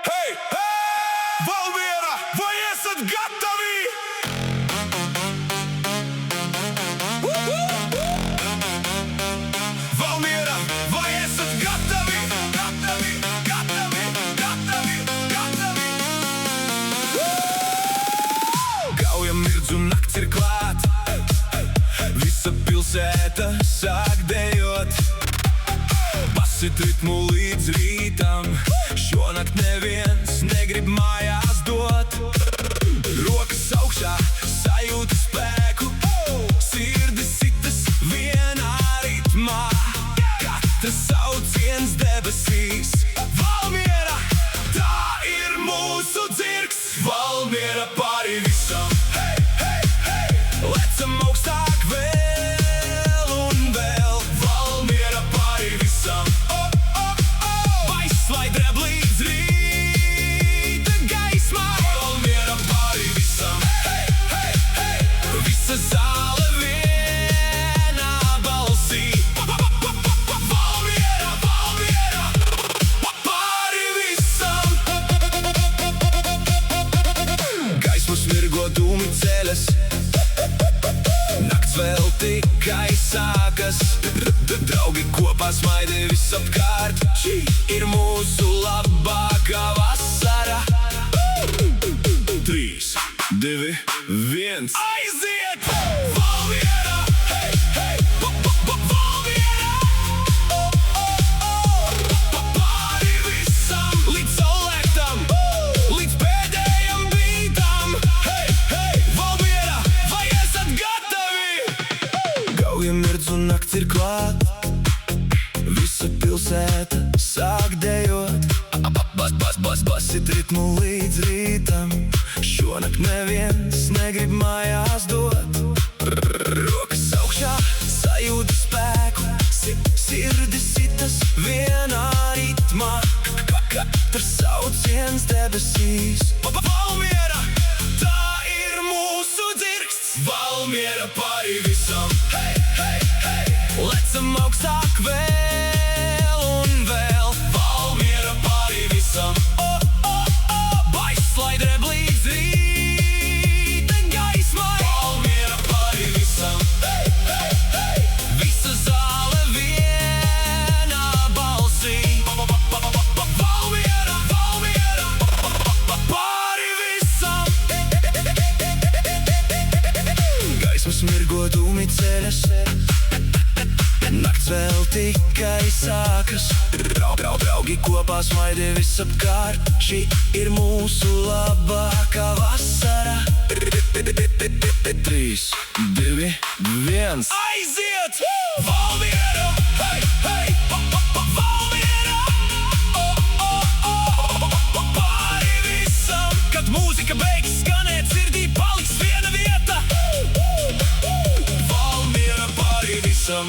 hei, hei! Valmiera, vai esat gatavi? Valmiera, vai esat gatavi? Gatavi, gatavi, gatavi, gatavi. Gauja mirdz un nakts ir klāt, visa pilsēta sāk dejot. Pasit ritmu līdz rītam, šonakt neviens negrib mājās dot. Rokas augšā, sajūta spēku, sirdis sitas vienā ritmā. Katrs sauciens debesīs. Valmiera, tā ir mūsu dzirks. Valmiera pāri visam. Hei, hei, hei! Lecam augstāk vēl un vēl. Valmiera pāri visam. Vai dreb līdz rīta gaismā. Valmiera pāri visam. Hei, hei, hei! Visa zāle vienā balsī. Valmiera, Valmiera pāri visam. Gaismas mirgo, dūmi ceļas, nakts vēl tikai sākas. Draugi kopā smaida visapkārt. Šī ir mūsu labākā vasara. 3, 2, 1. Aiziet! Valmiera! Hei, hei! Valmiera! Pāri visam! Līdz saulēktam! Līdz pēdējam bītam! Hei, hei! Valmiera! Vai esat gatavi? Gauja mirdz un nakts ir klāt, visa pilsēta sāk dejot. Basit ritmu līdz rītam, šonakt neviens negrib mājās dot. Rokas augšā, sajūta spēku, sirdis sitas vienā ritmā. Katrs sauciens debesīs. Valmiera, tā ir mūsu dzirksts. Valmiera pāri visam. Hei, hei, hei! Lecam augstāk vēl un vēl. Valmiera pāri visam. Vai dreb līdz rīta gaismai. Valmiera pāri visam. Hei, hei, hei! Visa zāle vienā balsī. Valmiera, Valmiera pāri visam. Gaismas mirgo, dūmi ceļas, nakts vēl tikai sākas. Draugi kopā smaida visapkārt. Šī ir mūsu labākā vasara. 3, 2, 1. Aiziet! Valmiera! Hei, hei! Valmiera! Pāri visam! Kad mūzika beigs skanēt, sirdī paliks viena vieta. Valmiera pāri visam.